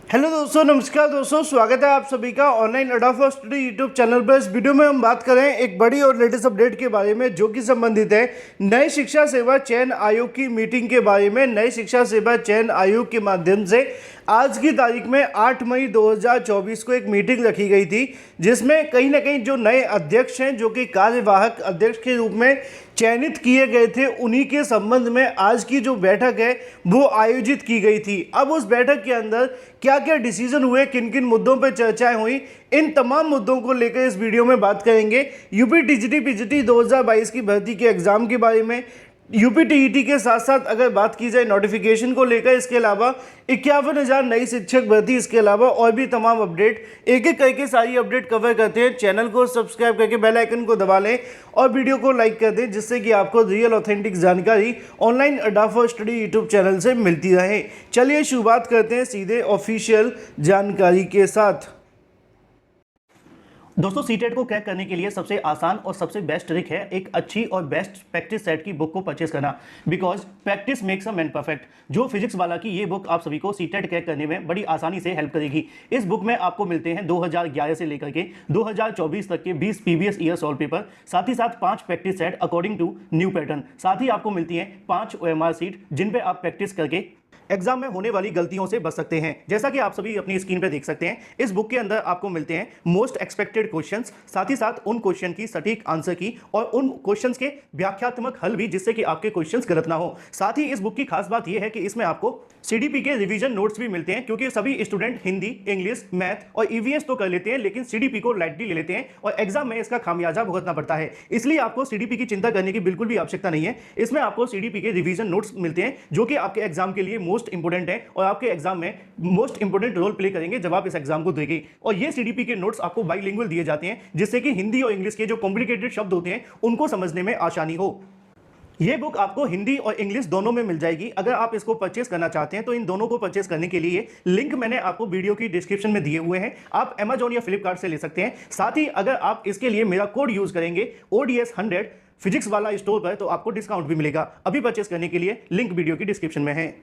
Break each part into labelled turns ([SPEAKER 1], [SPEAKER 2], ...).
[SPEAKER 1] Hello दोस्तों, नमस्कार दोस्तों, स्वागत है आप सभी का ऑनलाइन अड्डा फॉर स्टडी यूट्यूब चैनल पर। इस वीडियो में हम बात करें एक बड़ी और लेटेस्ट अपडेट के बारे में जो कि संबंधित है नए शिक्षा सेवा चयन आयोग की मीटिंग के बारे में। नए शिक्षा सेवा चयन आयोग के माध्यम से आज की तारीख में 8 मई 2024 को एक मीटिंग रखी गई थी, जिसमें कहीं ना कहीं जो नए अध्यक्ष हैं जो कि कार्यवाहक अध्यक्ष के रूप में चयनित किए गए थे, उन्हीं के संबंध में आज की जो बैठक है वो आयोजित की गई थी। अब उस बैठक के अंदर क्या क्या डिसीजन हुए, किन किन मुद्दों पर चर्चाएं हुई, इन तमाम मुद्दों को लेकर इस वीडियो में बात करेंगे। यूपी टीजीटी पीजीटी 2022 की भर्ती के एग्जाम के बारे में, यूपी टीईटी के साथ साथ अगर बात की जाए नोटिफिकेशन को लेकर, इसके अलावा 51,000 नई शिक्षक भर्ती, इसके अलावा और भी तमाम अपडेट, एक एक करके सारी अपडेट कवर करते हैं। चैनल को सब्सक्राइब करके बेल आइकन को दबा लें और वीडियो को लाइक कर दें, जिससे कि आपको रियल ऑथेंटिक जानकारी ऑनलाइन अड्डा फॉर स्टडी यूट्यूब चैनल से मिलती रहे। चलिए शुरुआत करते हैं सीधे ऑफिशियल जानकारी के साथ।
[SPEAKER 2] दोस्तों, सीटेट को क्रैक करने के लिए सबसे आसान और सबसे बेस्ट ट्रिक है एक अच्छी और बेस्ट प्रैक्टिस सेट की बुक को परचेस करना, because practice makes a man perfect. जो फिजिक्स वाला की ये बुक आप सभी को सीटेट क्रैक करने में बड़ी आसानी से हेल्प करेगी। इस बुक में आपको मिलते हैं 2011 से लेकर के 2024 तक के 20 प्रीवियस ईयर सॉल्व पेपर, साथ ही साथ 5 practice set according to new pattern. साथ ही आपको मिलती है 5 OMR सीट, जिन पे आप प्रैक्टिस करके एग्जाम में होने वाली गलतियों से बच सकते हैं। जैसा कि आप सभी अपनी स्क्रीन पे देख सकते हैं, इस बुक के अंदर आपको मिलते हैं मोस्ट एक्सपेक्टेड क्वेश्चंस, साथ ही साथ उन क्वेश्चन की सटीक आंसर की और उन क्वेश्चंस के व्याख्यात्मक हल भी, जिससे कि आपके क्वेश्चंस गलत ना हो। साथ ही इस बुक की खास बात यह है कि इसमें आपको CDP के रिवीजन नोट्स भी मिलते हैं, क्योंकि सभी स्टूडेंट हिंदी, इंग्लिश, मैथ और EVS तो कर लेते हैं, लेकिन CDP को लाइटली ले लेते हैं और एग्जाम में इसका खामियाजा भुगतना पड़ता है। इसलिए आपको CDP की चिंता करने की बिल्कुल भी आवश्यकता नहीं है। इसमें आपको CDP के रिवीजन नोट्स मिलते हैं, जो कि आपके एग्जाम के लिए मोस्ट इंपोर्टेंट है और आपके एग्जाम में मोस्ट इंपोर्टेंट रोल प्ले करेंगे जब आप इस एग्जाम को देंगे। और ये CDP के नोट्स आपको बाइलिंगुअल दिए जाते हैं, जिससे कि हिंदी और इंग्लिश के जो कॉम्प्लिकेटेड शब्द होते हैं उनको समझने में आसानी हो। ये बुक आपको हिंदी और इंग्लिश दोनों में मिल जाएगी। अगर आप इसको परचेस करना चाहते हैं तो इन दोनों को परचेस करने के लिए लिंक मैंने आपको वीडियो की डिस्क्रिप्शन में दिए हुए हैं। आप Amazon या फ्लिपकार्ट से ले सकते हैं। साथ ही अगर आप इसके लिए मेरा कोड यूज करेंगे ODS 100 फिजिक्स वाला स्टोर पर, तो आपको डिस्काउंट भी मिलेगा। अभी परचेस करने के लिए लिंक वीडियो की डिस्क्रिप्शन में है।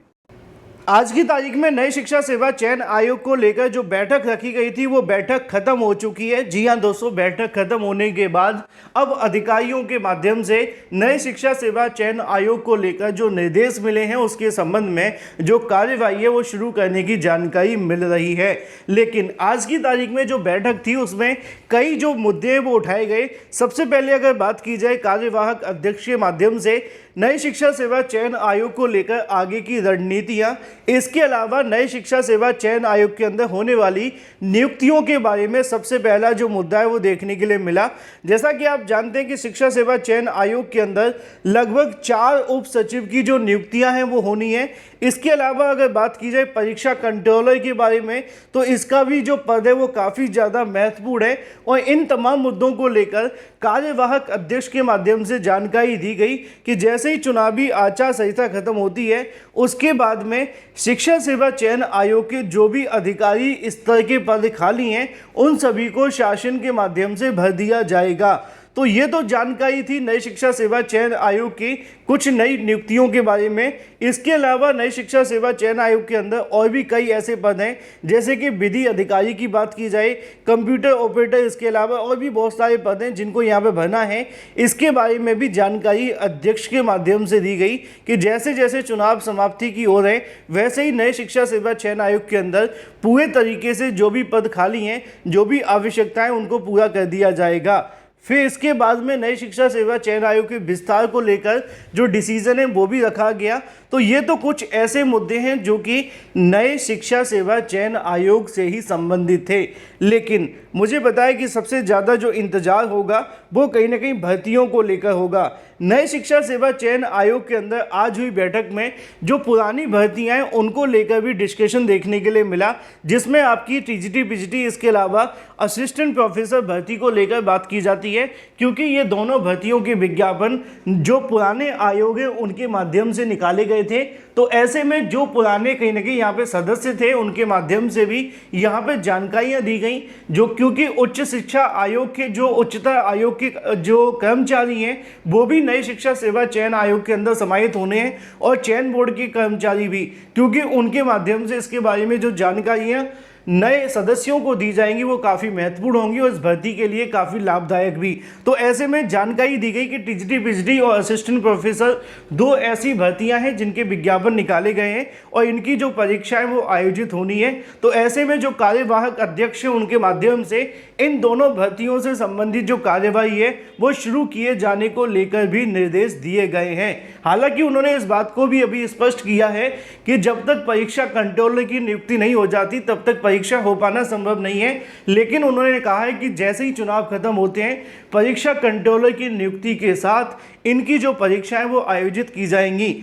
[SPEAKER 1] आज की तारीख में नई शिक्षा सेवा चयन आयोग को लेकर जो बैठक रखी गई थी वो बैठक खत्म हो चुकी है। जी हां दोस्तों, बैठक खत्म होने के बाद अब अधिकारियों के माध्यम से नई शिक्षा सेवा चयन आयोग को लेकर जो निर्देश मिले हैं उसके संबंध में जो कार्यवाही है वो शुरू करने की जानकारी मिल रही है। लेकिन आज की तारीख में जो बैठक थी उसमें कई जो मुद्दे वो उठाए गए। सबसे पहले अगर बात की जाए कार्यवाहक अध्यक्ष के माध्यम से नई शिक्षा सेवा चयन आयोग को लेकर आगे की रणनीतियां, इसके अलावा नई शिक्षा सेवा चयन आयोग के अंदर होने वाली नियुक्तियों के बारे में सबसे पहला जो मुद्दा है वो देखने के लिए मिला। जैसा कि आप जानते हैं कि शिक्षा सेवा चयन आयोग के अंदर लगभग 4 उप सचिव की जो नियुक्तियां हैं वो होनी है। इसके अलावा अगर बात की जाए परीक्षा कंट्रोलर के बारे में, तो इसका भी जो पद है वो काफ़ी ज़्यादा महत्वपूर्ण है। और इन तमाम मुद्दों को लेकर कार्यवाहक अध्यक्ष के माध्यम से जानकारी दी गई कि जैसे ही चुनावी आचार संहिता खत्म होती है उसके बाद में शिक्षा सेवा चयन आयोग के जो भी अधिकारी स्तर के पद खाली हैं उन सभी को शासन के माध्यम से भर दिया जाएगा। तो ये तो जानकारी थी नई शिक्षा सेवा चयन आयोग की कुछ नई नियुक्तियों के बारे में। इसके अलावा नई शिक्षा सेवा चयन आयोग के अंदर और भी कई ऐसे पद हैं, जैसे कि विधि अधिकारी की बात की जाए, कंप्यूटर ऑपरेटर, इसके अलावा और भी बहुत सारे पद हैं जिनको यहाँ पे भरना है। इसके बारे में भी जानकारी अध्यक्ष के माध्यम से दी गई कि जैसे जैसे चुनाव समाप्ति की ओर है वैसे ही नई शिक्षा सेवा चयन आयोग के अंदर पूरे तरीके से जो भी पद खाली हैं, जो भी आवश्यकताएँ, उनको पूरा कर दिया जाएगा। फिर इसके बाद में नई शिक्षा सेवा चयन आयोग के विस्तार को लेकर जो डिसीजन है वो भी रखा गया। तो ये तो कुछ ऐसे मुद्दे हैं जो कि नए शिक्षा सेवा चयन आयोग से ही संबंधित थे। लेकिन मुझे पता है कि सबसे ज़्यादा जो इंतजार होगा वो कहीं ना कहीं भर्तियों को लेकर होगा। नए शिक्षा सेवा चयन आयोग के अंदर आज हुई बैठक में जो पुरानी भर्तियां हैं उनको लेकर भी डिस्कशन देखने के लिए मिला, जिसमें आपकी TGT PGT, इसके अलावा असिस्टेंट प्रोफेसर भर्ती को लेकर बात की जाती है। है, क्योंकि ये दोनों भर्तियों के विज्ञापन जो पुराने आयोग हैं उनके माध्यम से निकाले गए थे। तो ऐसे में जो पुराने कहीं ना कहीं यहाँ पे सदस्य थे उनके माध्यम से भी यहाँ पे जानकारियाँ दी गई, जो क्योंकि उच्च शिक्षा आयोग के जो उच्चतर आयोग के जो कर्मचारी हैं वो भी नई शिक्षा सेवा चयन आयोग के अंदर समाहित होने हैं, और चयन बोर्ड के कर्मचारी भी, क्योंकि उनके माध्यम से इसके बारे में जो जानकारियाँ नए सदस्यों को दी जाएंगी वो काफ़ी महत्वपूर्ण होंगी और इस भर्ती के लिए काफ़ी लाभदायक भी। तो ऐसे में जानकारी दी गई कि टीजीटी पीजीटी और असिस्टेंट प्रोफेसर दो ऐसी भर्तियां हैं जिनके विज्ञापन निकाले गए हैं और इनकी जो परीक्षाएं वो आयोजित होनी है। तो ऐसे में जो कार्यवाहक अध्यक्ष हैं उनके माध्यम से इन दोनों भर्तियों से संबंधित जो कार्यवाही है वो शुरू किए जाने को लेकर भी निर्देश दिए गए हैं। हालांकि उन्होंने इस बात को भी अभी स्पष्ट किया है कि जब तक परीक्षा कंट्रोलर की नियुक्ति नहीं हो जाती तब तक परीक्षा हो पाना संभव नहीं है, लेकिन उन्होंने कहा है कि जैसे ही चुनाव खत्म होते हैं परीक्षा कंट्रोलर की नियुक्ति के साथ इनकी जो परीक्षाएं वो आयोजित की जाएंगी।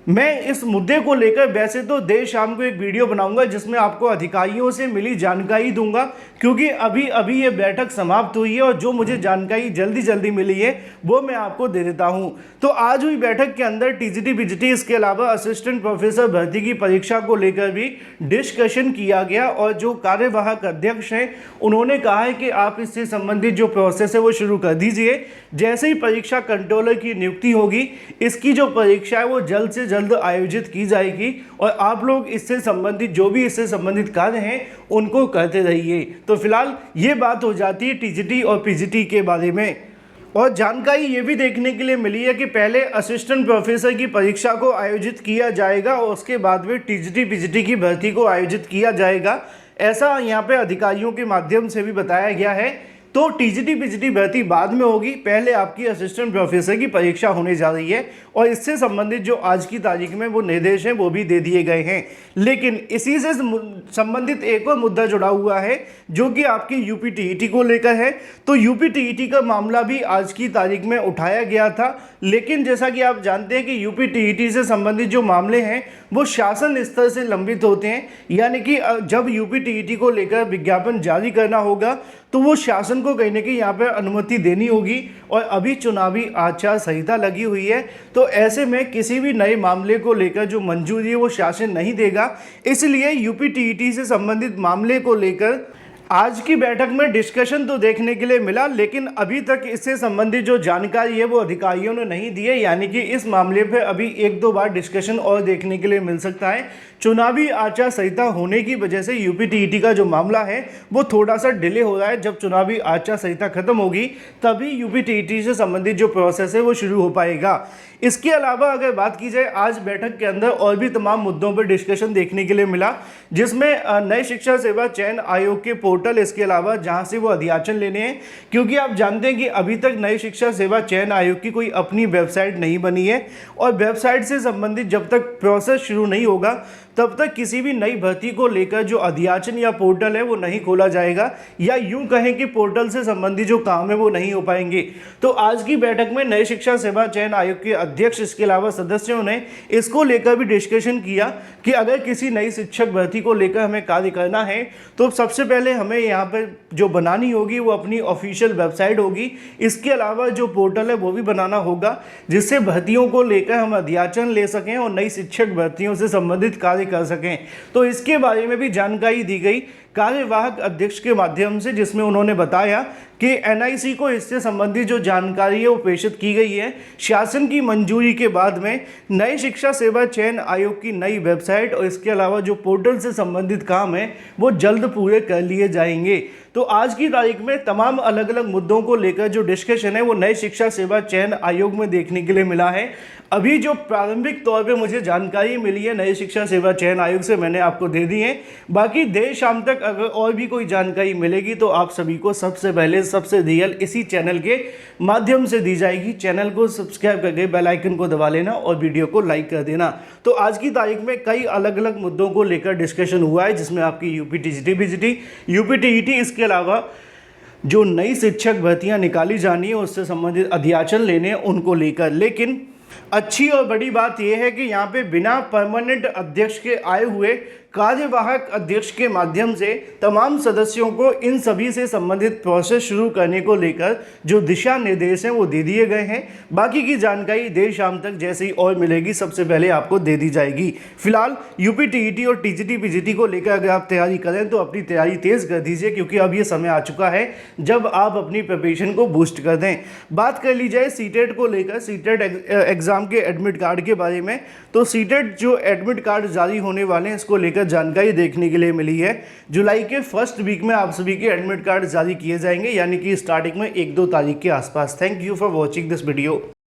[SPEAKER 1] मैं इस मुद्दे को लेकर वैसे तो देर शाम को एक वीडियो बनाऊंगा जिसमें आपको अधिकारियों से मिली जानकारी दूंगा, क्योंकि अभी ये बैठक समाप्त हुई है और जो मुझे जानकारी जल्दी मिली है वो मैं आपको दे देता हूं। तो आज हुई बैठक के अंदर टीजीटी पीजीटी इसके अलावा असिस्टेंट प्रोफेसर भर्ती की परीक्षा को लेकर भी डिस्कशन किया गया, और जो कार्यवाहक अध्यक्ष हैं उन्होंने कहा है कि आप इससे संबंधित जो प्रोसेस है वो शुरू कर दीजिए। जैसे ही परीक्षा कंट्रोलर की नियुक्ति होगी इसकी जो परीक्षा है वो जल्द से जल्द आयोजित की जाएगी, और आप लोग इससे संबंधित जो भी इससे संबंधित कार्य हैं उनको करते रहिए। तो फिलहाल ये बात हो जाती है टीजीटी और पीजीटी के बारे में। और जानकारी ये भी देखने के लिए मिली है कि पहले असिस्टेंट प्रोफेसर की परीक्षा को आयोजित किया जाएगा और उसके बाद में टीजीटी पीजीटी की भर्ती को आयोजित किया जाएगा, ऐसा यहाँ पे अधिकारियों के माध्यम से भी बताया गया है। तो टीजीटी पीजीटी भर्ती बाद में होगी, पहले आपकी असिस्टेंट प्रोफेसर की परीक्षा होने जा रही है, और इससे संबंधित जो आज की तारीख में वो निर्देश हैं वो भी दे दिए गए हैं। लेकिन इसी से संबंधित एक और मुद्दा जुड़ा हुआ है जो कि आपकी यूपी टीईटी को लेकर है। तो यूपी टीईटी का मामला भी आज की तारीख में उठाया गया था, लेकिन जैसा कि आप जानते हैं कि यूपी टीईटी से संबंधित जो मामले हैं वो शासन स्तर से लंबित होते हैं, यानी कि जब यूपी टीईटी को लेकर विज्ञापन जारी करना होगा तो वो शासन को कहीं ना कहीं यहाँ पर अनुमति देनी होगी, और अभी चुनावी आचार संहिता लगी हुई है। तो ऐसे में किसी भी नए मामले को लेकर जो मंजूरी है वो शासन नहीं देगा, इसलिए यूपी टीईटी से संबंधित मामले को लेकर आज की बैठक में डिस्कशन तो देखने के लिए मिला, लेकिन अभी तक इससे संबंधित जो जानकारी है वो अधिकारियों ने नहीं दी है, यानी कि इस मामले पे अभी एक दो बार डिस्कशन और देखने के लिए मिल सकता है। चुनावी आचार संहिता होने की वजह से यूपी टीईटी का जो मामला है वो थोड़ा सा डिले हो रहा है। जब चुनावी आचार संहिता खत्म होगी तभी यूपी टीईटी से संबंधित जो प्रोसेस है वो शुरू हो पाएगा। इसके अलावा अगर बात की जाए आज बैठक के अंदर और भी तमाम मुद्दों पर डिस्कशन देखने के लिए मिला, जिसमें नई शिक्षा सेवा चयन आयोग के पोर्टल, इसके अलावा जहां से वो अध्याचन लेने हैं, क्योंकि आप जानते हैं कि अभी तक नई शिक्षा सेवा चयन आयोग की कोई अपनी वेबसाइट नहीं बनी है, और वेबसाइट से संबंधित जब तक प्रोसेस शुरू नहीं होगा तब तक किसी भी नई भर्ती को लेकर जो अध्याचन या पोर्टल है वो नहीं खोला जाएगा, या यूं कहें कि पोर्टल से संबंधित जो काम है वो नहीं हो पाएंगे। तो आज की बैठक में नई शिक्षा सेवा चयन आयोग के अध्यक्ष इसके अलावा सदस्यों ने इसको लेकर भी डिस्कशन किया कि अगर किसी नई शिक्षक भर्ती को लेकर हमें कार्य करना है तो सबसे पहले हमें यहाँ पर जो बनानी होगी वो अपनी ऑफिशियल वेबसाइट होगी। इसके अलावा जो पोर्टल है वो भी बनाना होगा जिससे भर्तियों को लेकर हम अध्याचन ले सकें और नई शिक्षक भर्तियों से संबंधित कार्य कर सकें। तो इसके बारे में भी जानकारी दी गई कार्यवाहक अध्यक्ष के माध्यम से, जिसमें उन्होंने बताया कि एनआईसी को इससे संबंधित जो जानकारी है वो प्रेषित की गई है। शासन की मंजूरी के बाद में नई शिक्षा सेवा चयन आयोग की नई वेबसाइट और इसके अलावा जो पोर्टल से संबंधित काम है वो जल्द पूरे कर लिए जाएंगे। तो आज की तारीख में तमाम अलग अलग मुद्दों को लेकर जो डिस्कशन है वो नई शिक्षा सेवा चयन आयोग में देखने के लिए मिला है। अभी जो प्रारंभिक तौर पे मुझे जानकारी मिली है नई शिक्षा सेवा चयन आयोग से, मैंने आपको दे दी है। बाकी देर शाम तक अगर और भी कोई जानकारी मिलेगी तो आप सभी को सबसे पहले सबसे रियल इसी चैनल के माध्यम से दी जाएगी। चैनल को सब्सक्राइब करके बेल आइकन को दबा लेना और वीडियो को लाइक कर देना। तो आज की तारीख में कई अलग अलग मुद्दों को लेकर डिस्कशन हुआ है, जिसमें आपकी UP TGT PGT, UP TET, इसके अलावा जो नई शिक्षक भर्तियाँ निकाली जानी है उससे संबंधित अध्याचन लेने उनको लेकर। लेकिन अच्छी और बड़ी बात यह है कि यहाँ पे बिना परमानेंट अध्यक्ष के आए हुए कार्यवाहक अध्यक्ष के माध्यम से तमाम सदस्यों को इन सभी से संबंधित प्रोसेस शुरू करने को लेकर जो दिशा निर्देश हैं वो दे दिए गए हैं। बाकी की जानकारी देर शाम तक जैसे ही और मिलेगी सबसे पहले आपको दे दी जाएगी। फिलहाल यूपी टीईटी और टीजीटी पीजीटी को लेकर अगर आप तैयारी करें तो अपनी तैयारी तेज़ कर दीजिए, क्योंकि अब ये समय आ चुका है जब आप अपनी प्रिपरेशन को बूस्ट कर दें। बात कर ली जाए सीटेट को लेकर, सीटेट एग्ज़ाम के एडमिट कार्ड के बारे में, तो सीटेट जो एडमिट कार्ड जारी होने वाले हैं इसको लेकर जानकारी देखने के लिए मिली है। जुलाई के फर्स्ट वीक में आप सभी के एडमिट कार्ड जारी किए जाएंगे, यानी कि स्टार्टिंग में 1-2 तारीख के आसपास। Thank you for watching this video.